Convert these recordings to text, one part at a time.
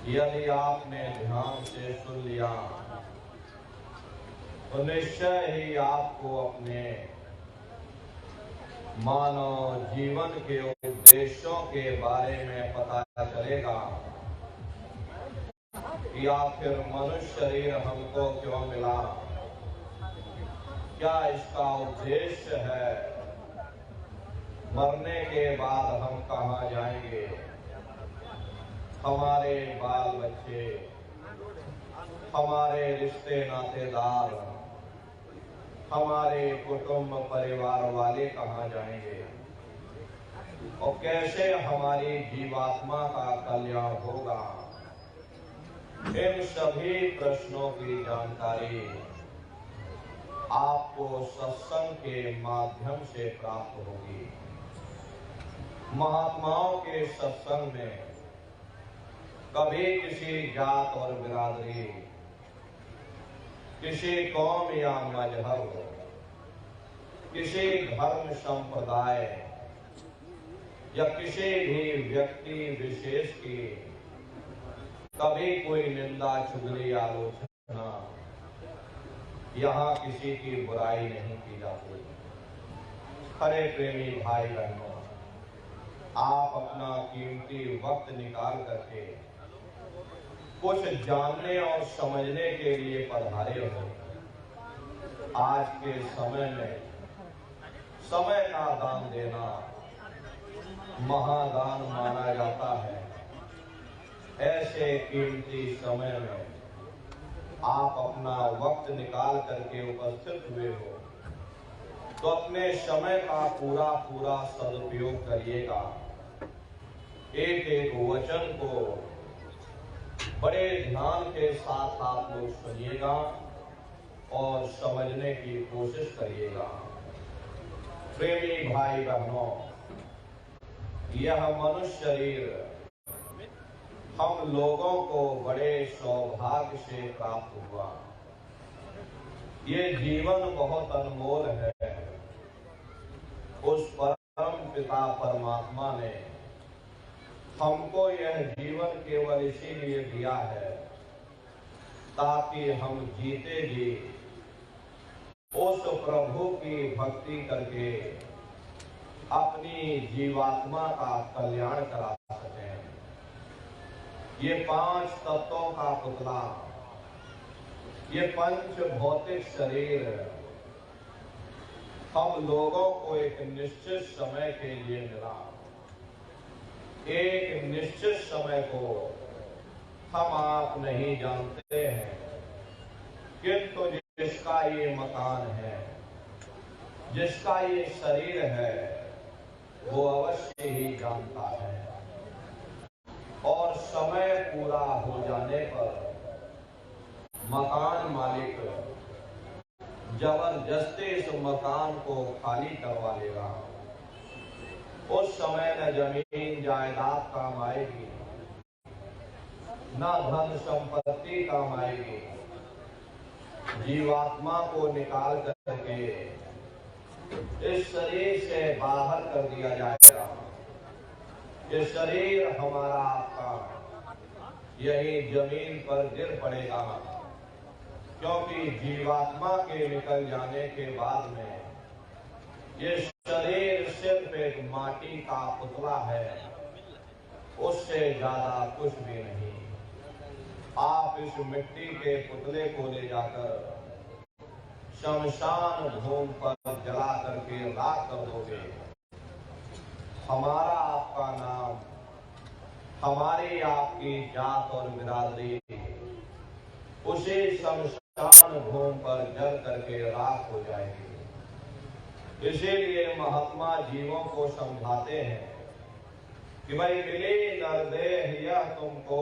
यदि आपने ध्यान से सुन लिया तो निश्चय ही आपको अपने मानव जीवन के उद्देश्यों के बारे में पता चलेगा कि आखिर मनुष्य शरीर हमको क्यों मिला, क्या इसका उद्देश्य है, मरने के बाद हम कहाँ जाएंगे, हमारे बाल बच्चे, हमारे रिश्ते नातेदार, हमारे कुटुंब परिवार वाले कहाँ जाएंगे और कैसे हमारी जीवात्मा का कल्याण होगा। इन सभी प्रश्नों की जानकारी आपको सत्संग के माध्यम से प्राप्त होगी। महात्माओं के सत्संग में कभी किसी जात और बिरादरी, किसी कौम या मजहब, किसी धर्म संप्रदाय या किसी भी व्यक्ति विशेष की कभी कोई निंदा, चुगली, आलोचना, यहाँ किसी की बुराई नहीं की जाती। खरे प्रेमी भाई बहनों, आप अपना कीमती वक्त निकाल करके कुछ जानने और समझने के लिए पधारे हो। आज के समय में समय का दान देना महादान माना जाता है। ऐसे कीमती समय में आप अपना वक्त निकाल करके उपस्थित हुए हो तो अपने समय का पूरा पूरा सदुपयोग करिएगा। एक एक वचन को बड़े ध्यान के साथ आप लोग सुनिएगा और समझने की कोशिश करिएगा। प्रेमी भाई बहनों, यह मनुष्य शरीर हम लोगों को बड़े सौभाग्य से प्राप्त हुआ। ये जीवन बहुत अनमोल है। उस परम पिता परमात्मा ने हमको यह जीवन केवल इसीलिए दिया है ताकि हम जीते जी उस प्रभु की भक्ति करके अपनी जीवात्मा का कल्याण करा सकें। ये 5 तत्वों का पुतला, ये पंच भौतिक शरीर हम लोगों को एक निश्चित समय के लिए मिला। एक निश्चित समय को हम आप नहीं जानते हैं, किंतु जिसका ये मकान है, जिसका ये शरीर है, वो अवश्य ही जानता है। और समय पूरा हो जाने पर मकान मालिक जबरदस्ती इस मकान को खाली करवा लेगा। उस समय न जमीन जायदाद काम आएगी, न धन संपत्ति काम आएगी। जीवात्मा को निकाल करके इस शरीर से बाहर कर दिया जाएगा। ये शरीर हमारा आपका यही जमीन पर गिर पड़ेगा, क्योंकि जीवात्मा के निकल जाने के बाद में ये शरीर सिर्फ एक माटी का पुतला है, उससे ज्यादा कुछ भी नहीं। आप इस मिट्टी के पुतले को ले जाकर शमशान भूमि पर जला करके राख कर दोगे। हमारा आपका नाम, हमारी आपकी जात और बिरादरी उसी शमशान भूमि पर जल करके राख हो जाएगी। इसीलिए महात्मा जीवों को समझाते हैं कि भाई मिली नरदेह यह तुमको,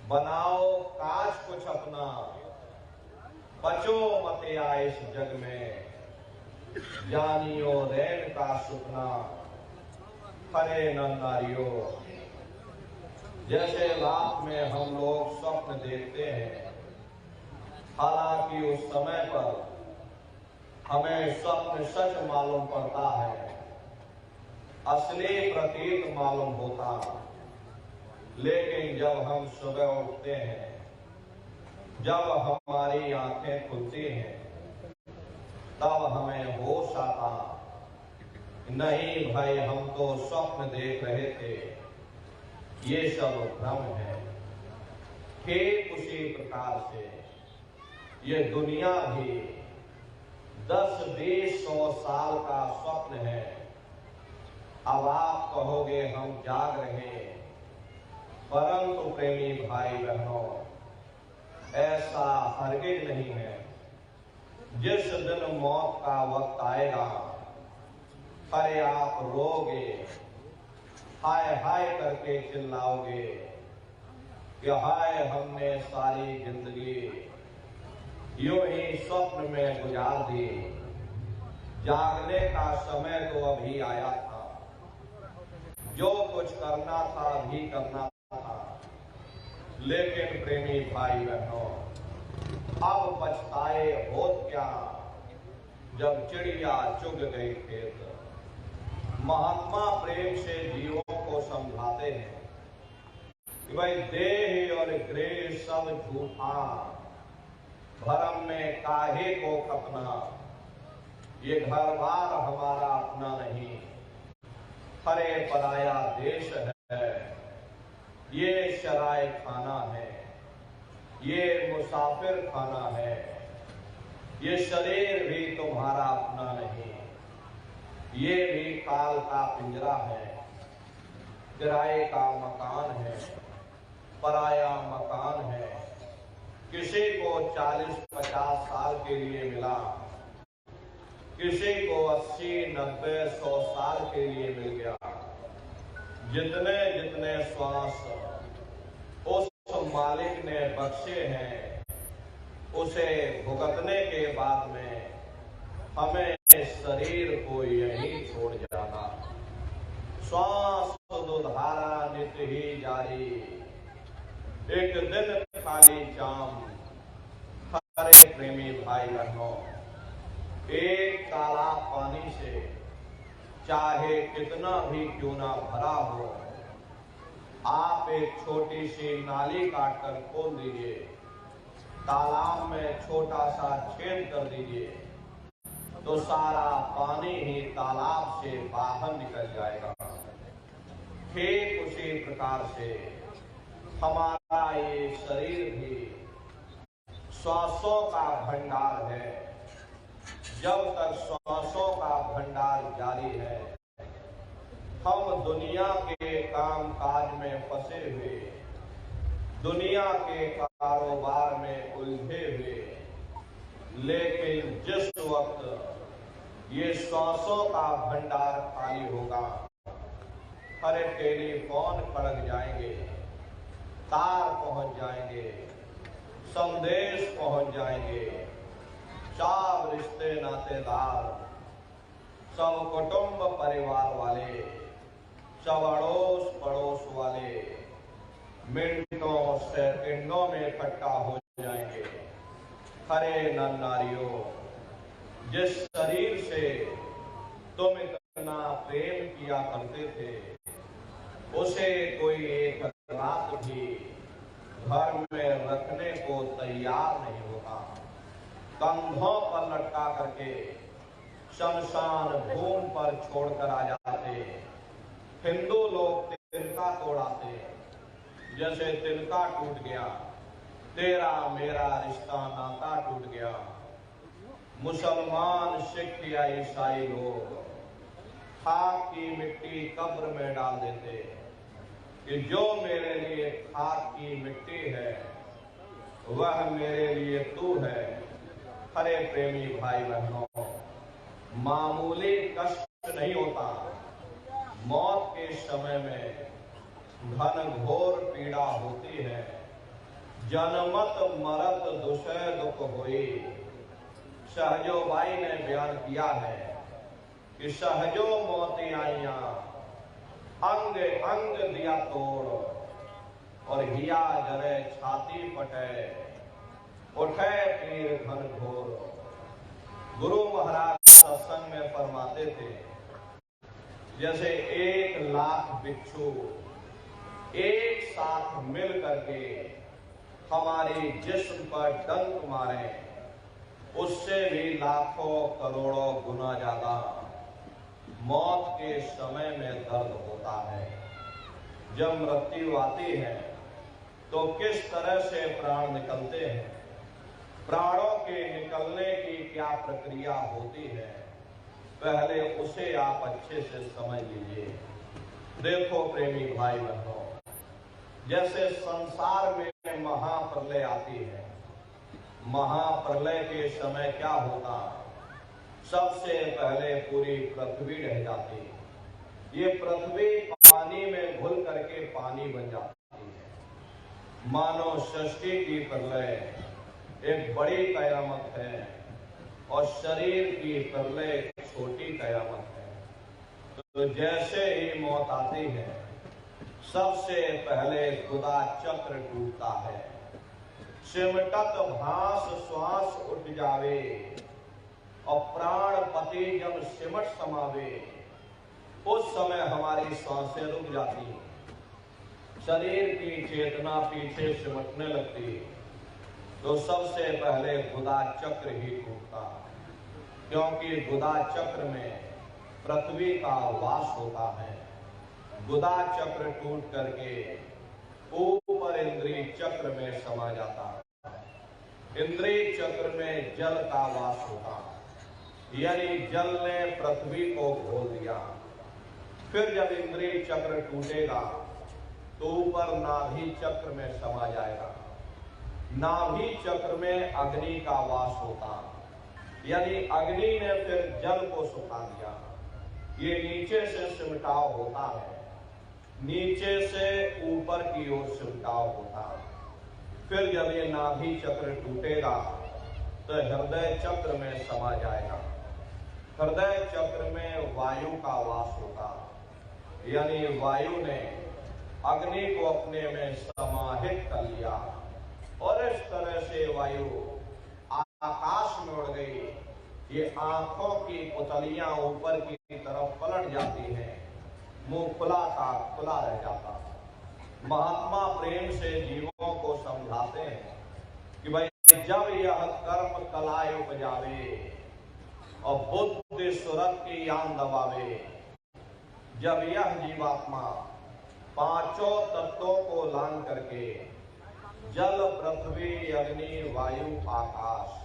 बनाओ काश कुछ अपना, बचो मत आए इस जग में, जानियो रैन का सुपना, खरे न नारियो। जैसे रात में हम लोग स्वप्न देखते हैं, हालांकि उस समय पर हमें स्वप्न सच मालूम पड़ता है, असली प्रतीत मालूम होता, लेकिन जब हम सुबह उठते हैं, जब हमारी आंखें खुलती हैं, तब हमें होश आता, नहीं भाई हम तो स्वप्न देख रहे थे, ये सब भ्रम है। ठीक उसी प्रकार से ये दुनिया भी 10-20-100 साल का स्वप्न है। अब आप कहोगे हम जाग रहे हैं, परंतु प्रेमी भाई बहनों, ऐसा हरगिज नहीं है। जिस दिन मौत का वक्त आएगा, अरे आप रोगे, हाय हाय करके चिल्लाओगे कि हाय हमने सारी जिंदगी यूं ही स्वप्न में गुजार दी, जागने का समय तो अभी आया था, जो कुछ करना था अभी करना था। लेकिन प्रेमी भाई बहनों, अब पछताए होत क्या, जब चिड़िया चुग गई खेत। महात्मा प्रेम से जीवों को समझाते हैं कि भाई देह और गृह सब झूठा, भरम में काहे को खपना, ये घर बार हमारा अपना नहीं, हरे पराया देश है, ये शराय खाना है, ये मुसाफिर खाना है, ये शरीर भी तुम्हारा अपना नहीं, ये भी काल का पिंजरा है, किराए का मकान है, पराया मकान है। किसी को 40-50 साल के लिए मिला, किसी को 80-90-100 साल के लिए मिल गया। जितने जितने श्वास उस मालिक ने बख्शे हैं, उसे भुगतने के बाद में हमें शरीर को यहीं छोड़ जाना। श्वास दुधारा नित्य ही जारी, एक दिन खाली जाम। हरे प्रेमी भाई बहनों, एक तालाब पानी से चाहे कितना भी क्यों ना भरा हो, आप एक छोटी सी नाली काटकर खोल दीजिए, तालाब में छोटा सा छेद कर दीजिए, तो सारा पानी ही तालाब से बाहर निकल जाएगा। ठीक उसी प्रकार से हमारा ये शरीर भी श्वासों का भंडार है। जब तक श्वासों का भंडार जारी है, हम दुनिया के काम काज में फंसे हुए, दुनिया के कारोबार में उलझे हुए, लेकिन जिस वक्त ये श्वासों का भंडार खाली होगा, हरे टेलीफोन खड़क जाएंगे, तार पहुंच जाएंगे, संदेश पहुंच जाएंगे, सब रिश्ते नातेदार, सब कुटुंब परिवार वाले, सब अड़ोस पड़ोस वाले मिनटों सेकंडों में इकट्ठा हो जाएंगे। हरे नर नारियों, जिस शरीर से तुम इतना प्रेम किया करते थे, उसे कोई एक रात भी घर में रखने को तैयार नहीं होता। कंधों पर लटका करके शमशान भूमि पर छोड़कर आ जाते। हिंदू लोग तिनका तोड़ाते, जैसे तिनका टूट गया, तेरा मेरा रिश्ता नाता टूट गया। मुसलमान, सिख या ईसाई लोग खाक की मिट्टी कब्र में डाल देते कि जो मेरे लिए खाक की मिट्टी है, वह मेरे लिए तू है। हरे प्रेमी भाई बहनों, मामूली कष्ट नहीं होता, मौत के समय में घनघोर पीड़ा होती है। जनमत मरत दुसह दुख होई, सहजोबाई ने बयान किया है कि सहजो मोती आइया, अंग अंग दिया तोड़, और हिया जरे छाती पटे, उठे पीर घन घोर। गुरु महाराज सत्संग में फरमाते थे, जैसे 1 लाख बिच्छू एक साथ लाख मिल करके हमारी जिस्म पर डंक मारे, उससे भी लाखों करोड़ों गुना ज्यादा मौत के समय में दर्द होता है। जब मृत्यु आती है तो किस तरह से प्राण निकलते हैं, प्राणों के निकलने की क्या प्रक्रिया होती है, पहले उसे आप अच्छे से समझ लीजिए। देखो प्रेमी भाई बहनों, जैसे संसार में महाप्रलय आती है, महाप्रलय के समय क्या होता, सबसे पहले पूरी पृथ्वी ढह जाती है। ये पृथ्वी पानी में घुल करके पानी बन जाती है। मानव सृष्टि की प्रलय एक बड़ी कयामत है और शरीर की प्रलय एक छोटी कयामत है। तो जैसे ही मौत आती है, सबसे पहले खुदा चक्र टूटता है, सिमटत भास श्वास उठ जावे और प्राण पति जब सिमट समावे, उस समय हमारी सांसें रुक जाती, शरीर की चेतना पीछे सिमटने लगती, तो सबसे पहले खुदा चक्र ही टूटता, क्योंकि खुदा चक्र में पृथ्वी का वास होता है। गुदा चक्र टूट करके ऊपर इंद्रिय चक्र में समा जाता है। इंद्रिय चक्र में जल का वास होता, यानी जल ने पृथ्वी को घोल दिया। फिर जब इंद्रिय चक्र टूटेगा तो ऊपर नाभि चक्र में समा जाएगा। नाभि चक्र में अग्नि का वास होता, यानी अग्नि ने फिर जल को सुखा दिया। ये नीचे से सिमटाव होता है, नीचे से ऊपर की ओर सिमटाव होता। फिर जब ये नाभि चक्र टूटेगा तो हृदय चक्र में समा जाएगा। हृदय चक्र में वायु का वास होता, यानी वायु ने अग्नि को अपने में समाहित कर लिया और इस तरह से वायु आकाश में उड़ गई। ये आंखों की पुतलियां ऊपर की तरफ पलट जाती हैं, मुंह खुला का खुला रह जाता। महात्मा प्रेम से जीवों को समझाते हैं कि भाई जब यह कर्म कलाय उपजावे और बुद्धि सुरत की यान दबावे, जब यह जीवात्मा पांचों तत्वों को लान करके जल पृथ्वी अग्नि वायु आकाश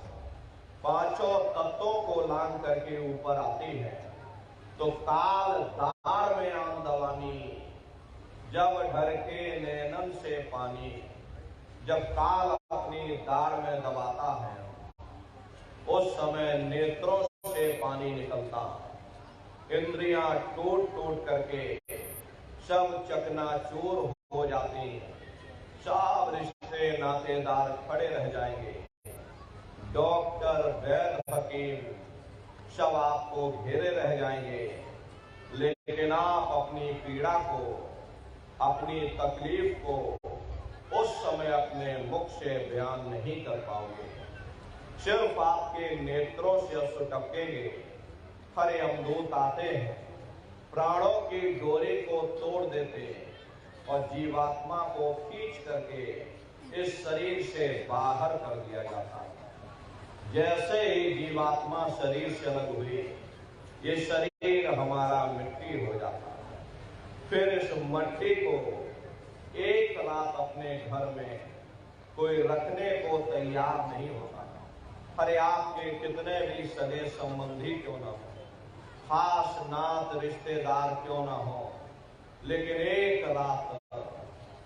पांचों तत्वों को लान करके ऊपर आती है, तो काल दार में आन दवानी, जब ढर के नैनन से पानी, जब काल अपनी दार में दबाता है, उस समय नेत्रों से पानी निकलता, इंद्रियां टूट टूट करके सब चकनाचूर हो जाती, सब रिश्ते नातेदार खड़े रह जाएंगे। डॉक्टर वैद हकीम सब आपको घेरे रह जाएंगे, लेकिन आप अपनी पीड़ा को, अपनी तकलीफ को उस समय अपने मुख से बयान नहीं कर पाओगे। सिर्फ आपके नेत्रों से अश्रु टपकेंगे। हरे अमदूत आते हैं, प्राणों की डोरी को तोड़ देते और जीवात्मा को खींच करके इस शरीर से बाहर कर दिया जाता है। जैसे ही जीवात्मा शरीर से अलग हुई, ये शरीर हमारा मिट्टी हो जाता है। फिर इस मिट्टी को एक रात अपने घर में कोई रखने को तैयार नहीं होता। अरे आपके कितने भी सगे संबंधी क्यों ना हो, खास नात रिश्तेदार क्यों ना हो, लेकिन एक रात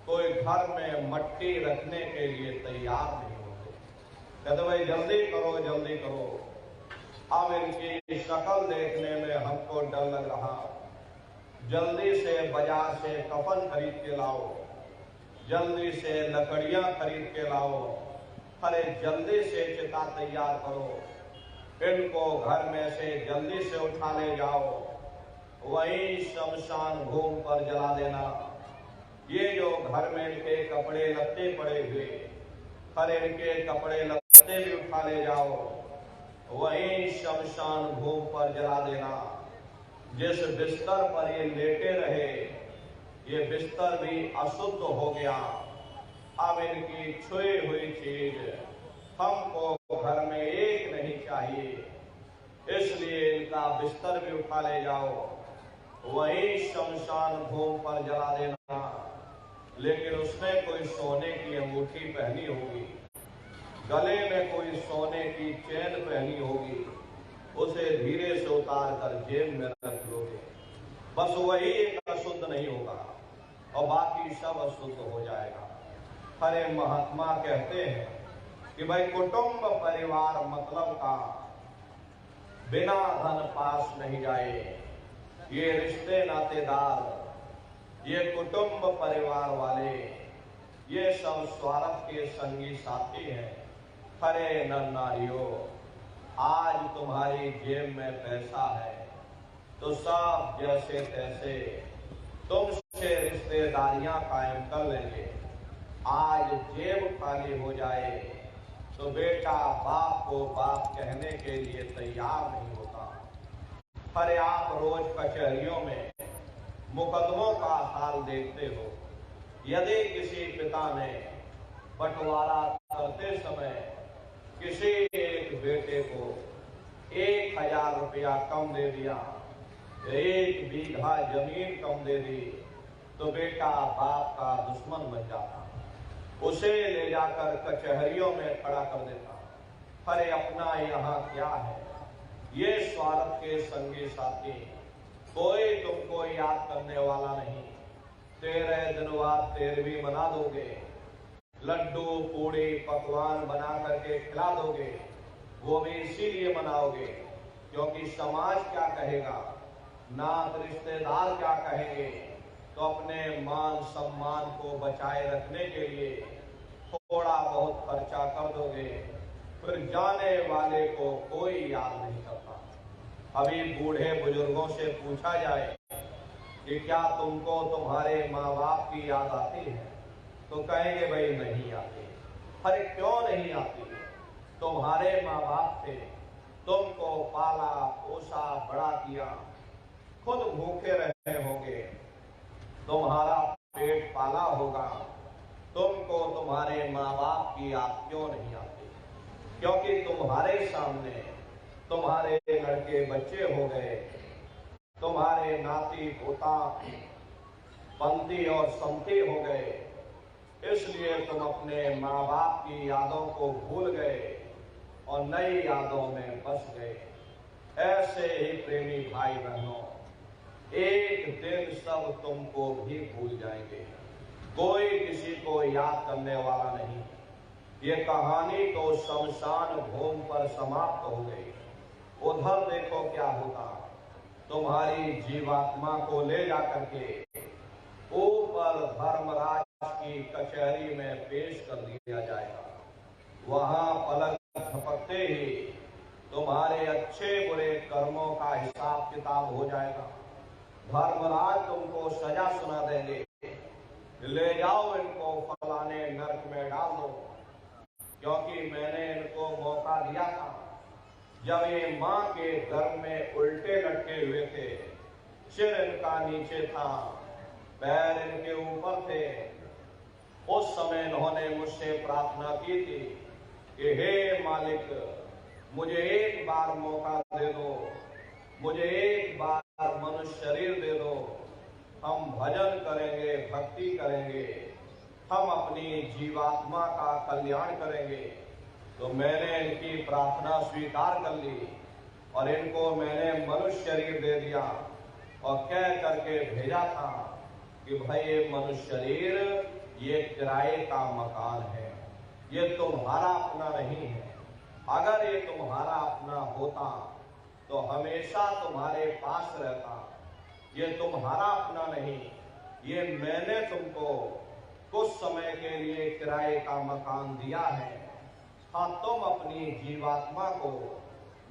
कोई घर में मिट्टी रखने के लिए तैयार नहीं होते। कहते भाई जल्दी करो जल्दी करो, अब इनकी शक्ल देखने में हमको डर लग रहा, जल्दी से बाजार से कफन खरीद के लाओ, जल्दी से लकड़ियां खरीद के लाओ, अरे जल्दी से चिता तैयार करो, इनको घर में से जल्दी से उठा ले जाओ, वहीं शमशान भूमि पर जला देना। ये जो घर में इनके कपड़े लत्ते पड़े हुए, अरे इनके कपड़े लत्ते भी उठा ले जाओ, वहीं शमशान भूमि पर जला देना। जिस बिस्तर पर ये लेटे रहे, ये बिस्तर भी अशुद्ध हो गया। अब इनकी छुई हुई चीज हमको घर में एक नहीं चाहिए, इसलिए इनका बिस्तर भी उठा ले जाओ, वही शमशान भूमि पर जला देना। लेकिन उसने कोई सोने की अंगूठी पहनी होगी, गले में कोई सोने की चेन पहनी होगी, उसे धीरे से उतार कर जेब में रख लोगे। बस वही एक अशुद्ध नहीं होगा और बाकी सब अशुद्ध हो जाएगा। हरे महात्मा कहते हैं कि भाई कुटुंब परिवार मतलब का बिना धन पास नहीं जाए। ये रिश्ते नातेदार, ये कुटुंब परिवार वाले, ये सब स्वार्थ के संगी साथी हैं। हरे नर नारियों, आज तुम्हारी जेब में पैसा है तो सब जैसे तैसे तुमसे रिश्तेदारियां कायम कर लेंगे। आज जेब खाली हो जाए तो बेटा बाप को बाप कहने के लिए तैयार नहीं होता। अरे आप रोज कचहरियों में मुकदमों का हाल देखते हो। यदि किसी पिता ने बंटवारा करते समय किसी एक बेटे को 1000 रुपया कम दे दिया, 1 बीघा जमीन कम दे दी, तो बेटा बाप का दुश्मन बन जाता, उसे ले जाकर कचहरियों में खड़ा कर देता। अरे अपना यहाँ क्या है, ये स्वार्थ के संगी साथी, कोई तुमको याद करने वाला नहीं। 13 दिन बाद 13वीं मना दोगे, लड्डू पूड़ी पकवान बना करके खिला दोगे, वो भी इसीलिए मनाओगे क्योंकि समाज क्या कहेगा, नात रिश्तेदार क्या कहेंगे। तो अपने मान सम्मान को बचाए रखने के लिए थोड़ा बहुत खर्चा कर दोगे, फिर जाने वाले को कोई याद नहीं करता। अभी बूढ़े बुजुर्गों से पूछा जाए कि क्या तुमको तुम्हारे माँ बाप की याद आती है, तो कहेंगे भाई नहीं आती। अरे क्यों नहीं आती? तुम्हारे माँ बाप थे, तुमको पाला पोसा बड़ा किया, खुद भूखे रहे होंगे, तुम्हारा पेट पाला होगा, तुमको तुम्हारे माँ बाप की याद क्यों नहीं आती? क्योंकि तुम्हारे सामने तुम्हारे लड़के बच्चे हो गए, तुम्हारे नाती पोता पंथी और समती हो गए, इसलिए तुम अपने माँ बाप की यादों को भूल गए और नई यादों में बस गए। ऐसे ही प्रेमी भाई बहनों, एक दिन सब तुमको भी भूल जाएंगे, कोई किसी को याद करने वाला नहीं। ये कहानी तो शमशान भूमि पर समाप्त हो गई। उधर देखो क्या होता, तुम्हारी जीवात्मा को ले जाकर के ऊपर धर्मराज की कचहरी में पेश कर दिया जाएगा। वहां पलक झपकते ही तुम्हारे अच्छे बुरे कर्मों का हिसाब किताब हो जाएगा। धर्मराज तुमको सजा सुना देंगे, ले जाओ इनको फलाने नरक में डाल दो, क्योंकि मैंने इनको मौका दिया था जब ये माँ के गर्भ में उल्टे लटके हुए थे, सिर इनका नीचे था, पैर इनके ऊपर थे। उस समय इन्होंने मुझसे प्रार्थना की थी कि हे मालिक, मुझे एक बार मौका दे दो, मुझे एक बार मनुष्य शरीर दे दो, हम भजन करेंगे, भक्ति करेंगे, हम अपनी जीवात्मा का कल्याण करेंगे। तो मैंने इनकी प्रार्थना स्वीकार कर ली और इनको मैंने मनुष्य शरीर दे दिया और कह करके भेजा था कि भाई ये मनुष्य शरीर ये किराए का मकान है, ये तुम्हारा अपना नहीं है। अगर ये तुम्हारा अपना होता तो हमेशा तुम्हारे पास रहता। ये तुम्हारा अपना नहीं, ये मैंने तुमको कुछ समय के लिए किराए का मकान दिया है। हाँ, तुम अपनी जीवात्मा को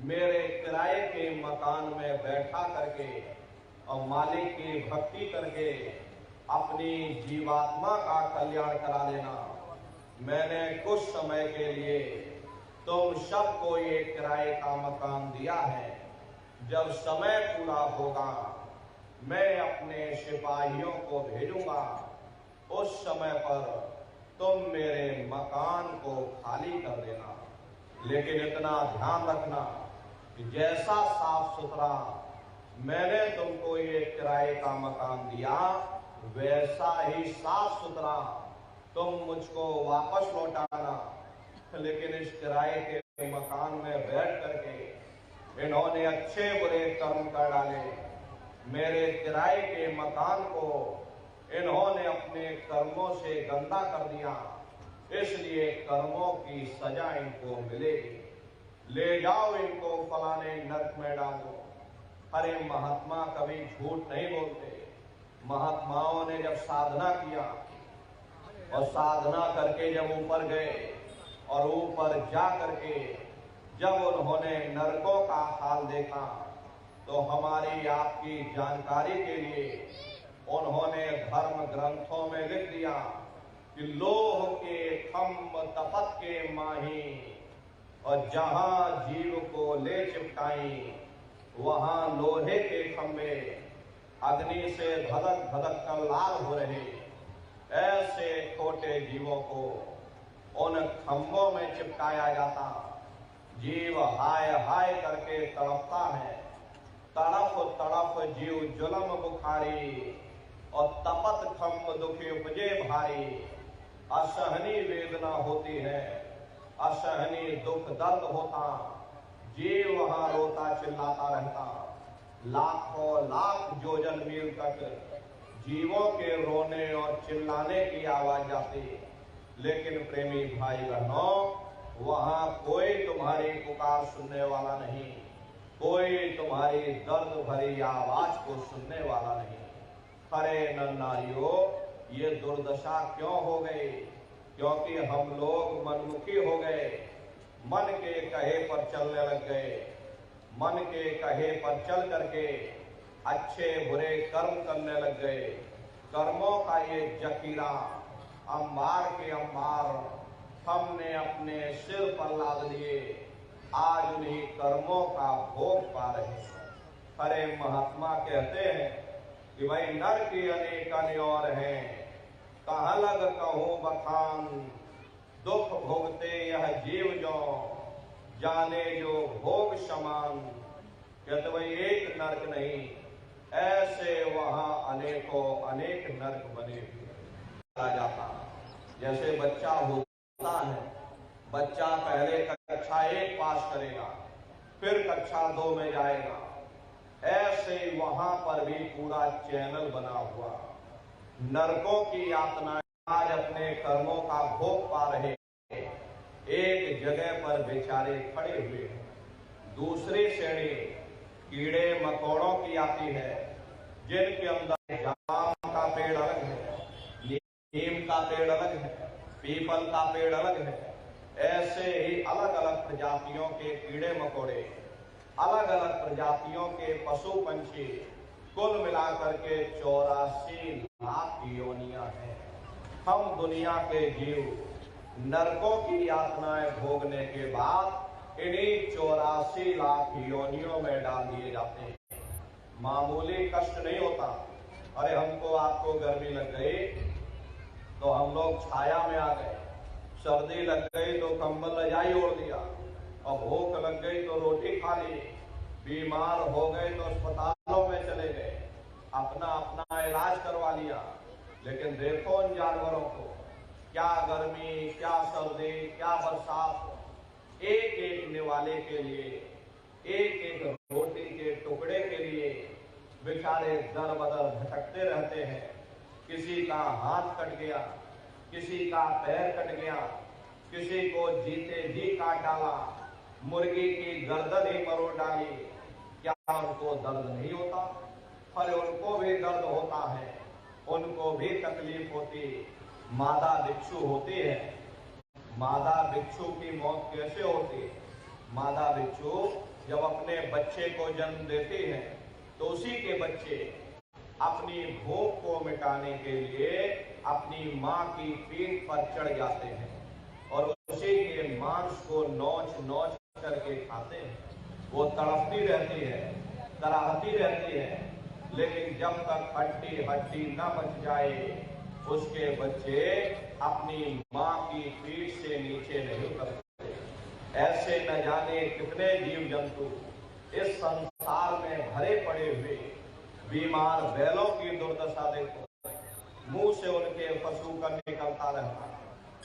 मेरे किराए के मकान में बैठा करके और मालिक की भक्ति करके अपनी जीवात्मा का कल्याण करा लेना। मैंने कुछ समय के लिए तुम सबको ये किराए का मकान दिया है। जब समय पूरा होगा मैं अपने सिपाहियों को भेजूंगा, उस समय पर तुम मेरे मकान को खाली कर देना। लेकिन इतना ध्यान रखना कि जैसा साफ सुथरा मैंने तुमको ये किराए का मकान दिया, वैसा ही साफ सुथरा तुम मुझको वापस लौटाना। लेकिन इस किराए के मकान में बैठ करके इन्होंने अच्छे बुरे कर्म कर डाले। मेरे किराए के मकान को इन्होंने अपने कर्मों से गंदा कर दिया, इसलिए कर्मों की सजा इनको मिलेगी। ले जाओ इनको फलाने नरक में डालो। अरे महात्मा कभी झूठ नहीं बोलते। महात्माओं ने जब साधना किया और साधना करके जब ऊपर गए और ऊपर जा करके जब उन्होंने नरकों का हाल देखा, तो हमारी आपकी जानकारी के लिए उन्होंने धर्म ग्रंथों में लिख दिया कि लोह के खम्भ तपत के माही, और जहां जीव को ले चिपकाई वहां लोहे के खंभे अग्नि से धधक धधक कर लाल हो रहे। ऐसे छोटे जीवों को उन खंभों में चिपकाया जाता। जीव हाय हाय करके तड़पता है। तड़प तड़प जीव जुलम बुखारी, और तपत खम्भ दुखी उपजे भारी। असहनी वेदना होती है, असहनी दुख दर्द होता। जीव वहां रोता चिल्लाता रहता। लाखों लाख योजन मील तक जीवों के रोने और चिल्लाने की आवाज जाती। लेकिन प्रेमी भाई बहनों, वहां कोई तुम्हारी पुकार सुनने वाला नहीं, कोई तुम्हारी दर्द भरी आवाज को सुनने वाला नहीं। अरे नर नारियों, ये दुर्दशा क्यों हो गई? क्योंकि हम लोग मनमुखी हो गए, मन के कहे पर चलने लग गए। मन के कहे पर चल करके अच्छे बुरे कर्म करने लग गए। कर्मों का ये जखीरा अंबार के अंबार हमने अपने सिर पर लाद लिए। आज उन्हीं कर्मों का भोग पा रहे हैं। अरे महात्मा कहते हैं कि भाई नर की अनेक और हैं, कहाँ लग कहूं बखान। दुख भोगते यह जीव जो, जाने जो भोग समान। कहते भाई एक नरक नहीं, ऐसे वहां अनेकों अनेक नरक बने हुए जाता। जैसे बच्चा होता है, बच्चा पहले कक्षा 1 पास करेगा, फिर कक्षा 2 में जाएगा। ऐसे वहां पर भी पूरा चैनल बना हुआ। नरकों की यातनाएं आज अपने कर्मों का भोग पा रहे। एक जगह पर बेचारे खड़े हुए हैं। दूसरी श्रेणी कीड़े मकोड़ों की आती है, जिनके अंदर जाम का पेड़ अलग है, नीम का पेड़ अलग है, पीपल का पेड़ अलग है। ऐसे ही अलग अलग प्रजातियों के कीड़े मकोड़े, अलग अलग प्रजातियों के पशु पंछी, कुल मिलाकर के 84 लाख योनियां हैं। हम दुनिया के जीव नरकों की यातनाएं भोगने के बाद इन्हीं 84 लाख योनियों में डाल दिए जाते हैं। मामूली कष्ट नहीं होता। अरे हमको आपको गर्मी लग गई तो हम लोग छाया में आ गए, सर्दी लग गई तो कंबल रजाई ओढ़ दिया, और भूख लग गई तो रोटी खा ली, बीमार हो गए तो अस्पतालों में चले गए, अपना अपना इलाज करवा लिया। लेकिन देखो उन जानवरों को, क्या गर्मी, क्या सर्दी, क्या बरसात, एक एक निवाले के लिए, एक एक रोटी के टुकड़े के लिए बेचारे दर बदर भटकते रहते हैं। किसी का हाथ कट गया, किसी का पैर कट गया, किसी को जीते जी काट डाला, मुर्गी की गर्दन ही मरोड़ डाली। क्या उनको दर्द नहीं होता? अरे उनको भी दर्द होता है, उनको भी तकलीफ होती। मादा भिक्षु होती है। मादा भिक्षु की मौत कैसे होती? मादा भिक्षु जब अपने बच्चे को जन्म देती है तो उसी के बच्चे अपनी भूख को मिटाने के लिए अपनी माँ की पीठ पर चढ़ जाते हैं और उसी के मांस को नोच नोच करके खाते हैं। वो तड़पती रहती है, कराहती रहती है, लेकिन जब तक हड्डी हड्डी न बच जाए उसके बच्चे अपनी मां की पीठ से नीचे नहीं उतरते। ऐसे न जाने कितने जीव जंतु इस संसार में भरे पड़े हुए। बीमार बैलों की दुर्दशा देखो, मुंह से उनके पशु का निकलता रहता,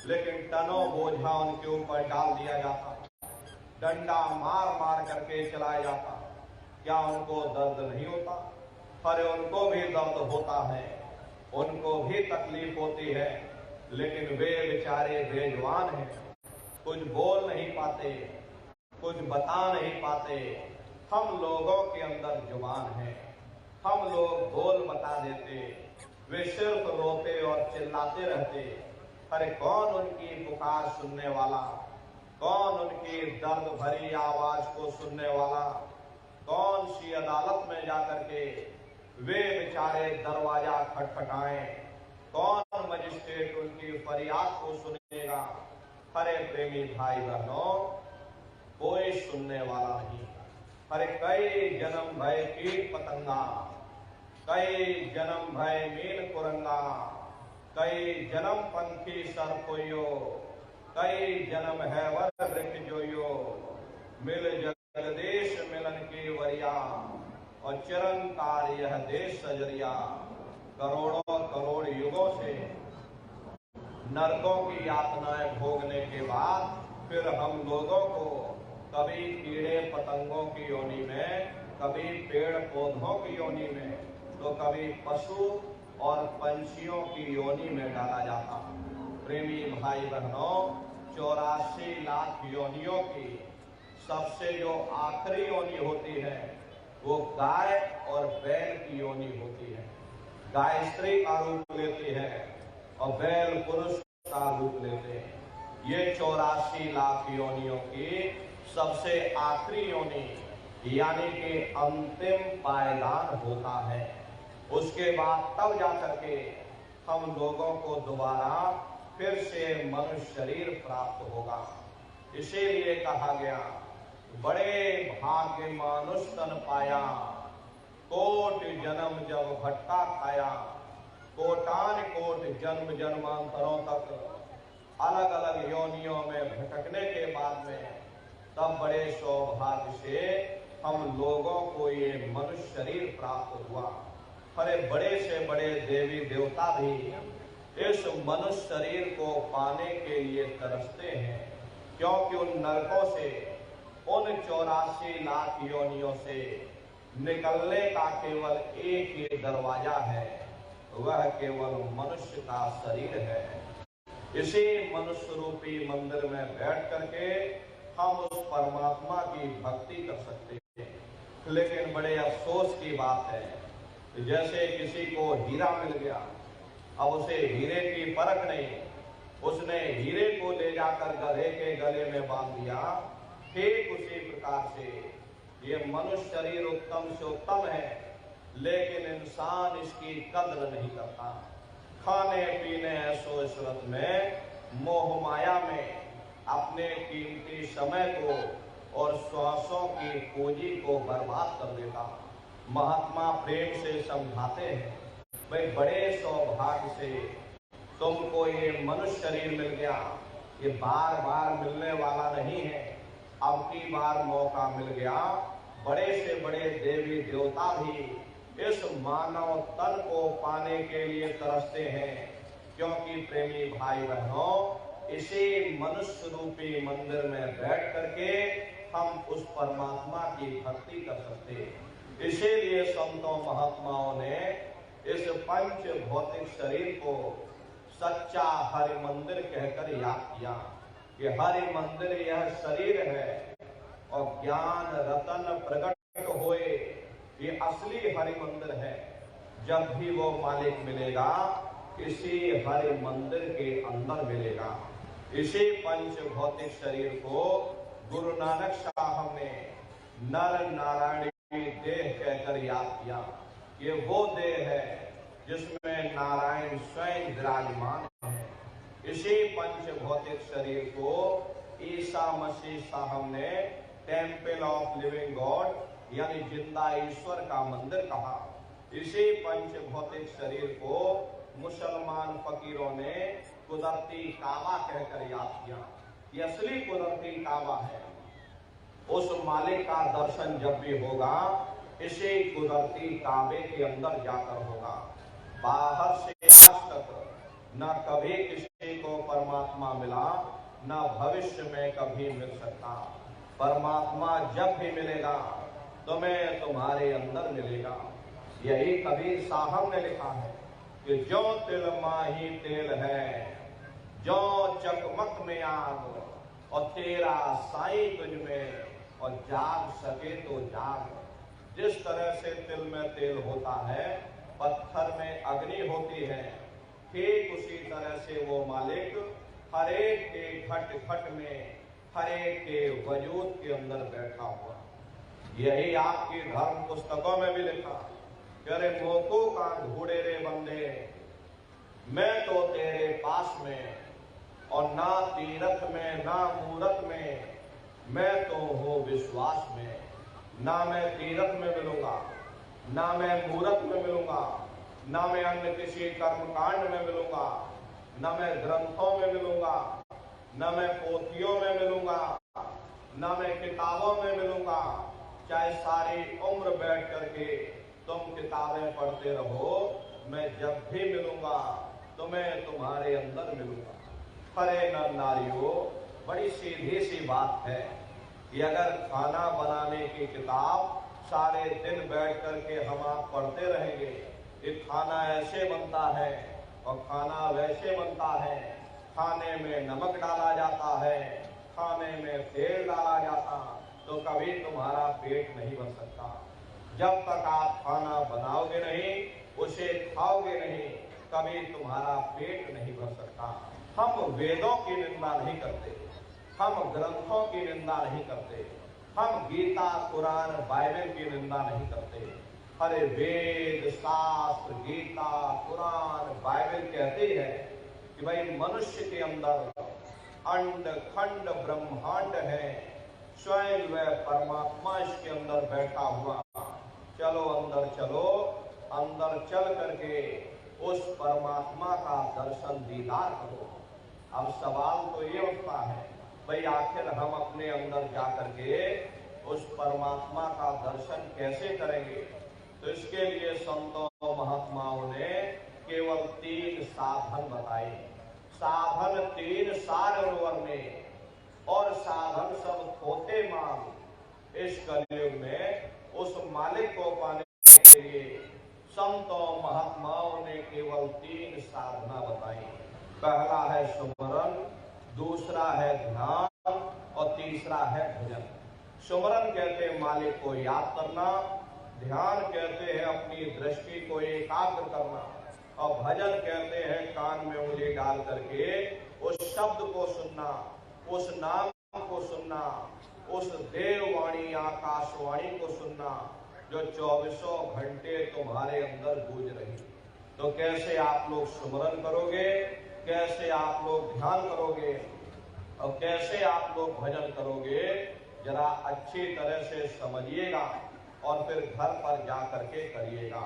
लेकिन टनों बोझा उनके ऊपर डाल दिया जाता, डंडा मार मार करके चलाया जाता। क्या उनको दर्द नहीं होता? अरे उनको भी दर्द होता है, उनको भी तकलीफ होती है, लेकिन वे बेचारे बेजुबान हैं, कुछ बोल नहीं पाते, कुछ बता नहीं पाते। हम लोगों के अंदर जुबान है, हम लोग बोल बता देते, वे सिर्फ रोते और चिल्लाते रहते। अरे कौन उनकी पुकार सुनने वाला, कौन उनकी दर्द भरी आवाज को सुनने वाला, कौन सी अदालत में जाकर के वे बेचारे दरवाजा खटखटाएं, कौन मजिस्ट्रेट उनकी फरियाद को सुनेगा? अरे प्रेमी भाई बहनों, कोई सुनने वाला नहीं। अरे कई जन्म भय कीट पतंगा, कई जन्म भय मीन कुरंगा, कई जन्म पंखी सरपोयो, कई जन्म है वर वृक्ष जोयो, मिल जगदेश मिलन की वरिया, और चिरंकार यह देश सजरिया। करोड़ों करोड़ युगों से नरकों की यातनाएं भोगने के बाद फिर हम लोगों को कभी कीड़े पतंगों की योनि में, कभी पेड़ पौधों की योनि में, तो कभी पशु और पंछियों की योनि में डाला जाता। प्रेमी भाई बहनों, 84 लाख योनियों की सबसे जो आखिरी योनि होती है वो गाय और बैल की योनि होती है। गाय स्त्री का रूप लेती है और बैल पुरुष का रूप लेते हैं। ये 84 लाख योनियों की सबसे आखिरी योनि यानी कि अंतिम पायदान होता है। उसके बाद तब जाकर के हम लोगों को दोबारा फिर से मनुष्य शरीर प्राप्त होगा। इसीलिए कहा गया, बड़े भाग्य मानुष तन पाया, कोट जन्म जब भट्टा खाया। कोटान कोट जन्म जन्मांतरों तक अलग अलग योनियों में भटकने के बाद में तब बड़े सौभाग्य से हम लोगों को ये मनुष्य शरीर प्राप्त हुआ। अरे बड़े से बड़े देवी देवता भी इस मनुष्य शरीर को पाने के लिए तरसते हैं, क्योंकि उन नरकों से, उन 84 लाख योनियों से निकलने का केवल एक ही दरवाजा है, वह केवल मनुष्य का शरीर है। इसी मनुष्य रूपी मंदिर में बैठ करके हम उस परमात्मा की भक्ति कर सकते हैं। लेकिन बड़े अफसोस की बात है, जैसे किसी को हीरा मिल गया, अब उसे हीरे की परख नहीं, उसने हीरे को ले जाकर गधे के गले में बांध दिया। ठीक उसी प्रकार से ये मनुष्य शरीर उत्तम से उत्तम है, लेकिन इंसान इसकी कद्र नहीं करता। खाने पीने ऐसो इशरत में, मोह माया में अपने कीमती समय को और श्वासों की पूंजी को बर्बाद कर देता। महात्मा प्रेम से समझाते हैं, भाई बड़े सौभाग्य से तुमको ये मनुष्य शरीर मिल गया, ये बार बार मिलने वाला नहीं है। अब की बार मौका मिल गया, बड़े से बड़े देवी देवता भी इस मानव तन को पाने के लिए तरसते हैं, क्योंकि प्रेमी भाई बहनों, इसी मनुष्य रूपी मंदिर में बैठ करके हम उस परमात्मा की भक्ति कर सकते हैं। इसीलिए संतों महात्माओं ने इस पंच भौतिक शरीर को सच्चा हरि मंदिर कहकर याद किया कि हरि मंदिर यह शरीर है और ज्ञान रतन प्रकट होए, ये असली हरि मंदिर है। जब भी वो मालिक मिलेगा, इसी हरि मंदिर के अंदर मिलेगा। इसी पंच भौतिक शरीर को गुरु नानक साहब ने नर नारायण की देह कहकर याद किया। ये वो देह है जिसमें नारायण स्वयं विराजमान है। इसी पंच भौतिक शरीर को ईसा मसीह साहब ने टेम्पल ऑफ लिविंग गॉड यानी जिंदा ईश्वर का मंदिर कहा। इसी पंच भौतिक शरीर को मुसलमान फकीरों ने कुदरती काबा कहकर याद किया। ये असली कुदरती काबा है। उस मालिक का दर्शन जब भी होगा इसी कुदरती काबे के अंदर जाकर होगा। बाहर से आज तक न कभी किसी को परमात्मा मिला, न भविष्य में कभी मिल सकता। परमात्मा जब भी मिलेगा तुम्हें तुम्हारे अंदर मिलेगा। यही कबीर साहब ने लिखा है कि जो तिल माही तेल है, जो चकमक में आग, और तेरा साईं तुझ में, और जाग सके तो जाग। जिस तरह से तिल में तेल होता है, पत्थर में अग्नि होती है, ठीक उसी तरह से वो मालिक हर एक के घट घट में, हर एक के वजूद के अंदर बैठा हुआ। यही आपकी धर्म पुस्तकों में भी लिखा कि अरे मोको का ढूंढे रे बंदे, मैं तो तेरे पास में, और ना तीरथ में ना मूरत में, मैं तो हूँ विश्वास में। ना मैं तीरथ में मिलूंगा, ना मैं मूरत में मिलूंगा, ना मैं अन्य किसी कर्मकांड में मिलूंगा, ना मैं ग्रंथों में मिलूंगा, ना मैं पोथियों में मिलूंगा, ना मैं किताबों में मिलूंगा। चाहे सारी उम्र बैठ करके तुम किताबें पढ़ते रहो, मैं जब भी मिलूंगा तो मैं तुम्हारे अंदर मिलूंगा। अरे नर नारियों, बड़ी सीधी सी बात है कि अगर खाना बनाने की किताब सारे दिन बैठ करके हम आप पढ़ते रहेंगे कि खाना ऐसे बनता है और खाना वैसे बनता है, खाने में नमक डाला जाता है, खाने में तेल डाला जाता, तो कभी तुम्हारा पेट नहीं भर सकता। जब तक आप खाना बनाओगे नहीं, उसे खाओगे नहीं, कभी तुम्हारा पेट नहीं भर सकता। हम वेदों की निंदा नहीं करते, हम ग्रंथों की निंदा नहीं करते, हम गीता कुरान बाइबल की निंदा नहीं करते। अरे वेद शास्त्र गीता कुरान बाइबल कहती है कि भाई मनुष्य के अंदर अंड खंड ब्रह्मांड है, स्वयं वह परमात्मा इसके अंदर बैठा हुआ। चलो अंदर चलो, अंदर चल करके उस परमात्मा का दर्शन दीदार करो। अब सवाल तो ये उठता है, भाई आखिर हम अपने अंदर जाकर के उस परमात्मा का दर्शन कैसे करेंगे? तो इसके लिए संतों महात्माओं ने केवल 3 साधन बताए। साधन 3 सारवर में, और साधन सब थोथे मांग। इस कलयुग में उस मालिक को पाने के लिए संतों महात्माओं ने केवल 3 साधना बताई। पहला है सुमरन, दूसरा है ध्यान, और तीसरा है भजन। सुमरन कहते हैं मालिक को याद करना, ध्यान कहते हैं अपनी दृष्टि को एकाग्र करना, और भजन कहते हैं कान में उंगली डाल करके उस शब्द को सुनना, उस नाम को सुनना, उस देववाणी आकाशवाणी को सुनना जो 24 घंटे तुम्हारे अंदर गूंज रही। तो कैसे आप लोग सुमरन करोगे, कैसे आप लोग ध्यान करोगे, और कैसे आप लोग भजन करोगे, जरा अच्छी तरह से समझिएगा और फिर घर पर जा करके करिएगा।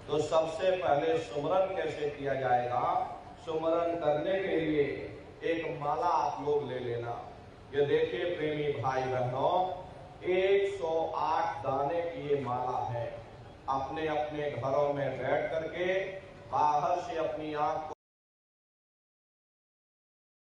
तो सबसे पहले सुमरन कैसे किया जाएगा? सुमरन करने के लिए एक माला आप लोग ले लेना। ये देखिए प्रेमी भाई बहनों, 108 दाने की ये माला है। अपने अपने घरों में बैठ करके बाहर से अपनी आंख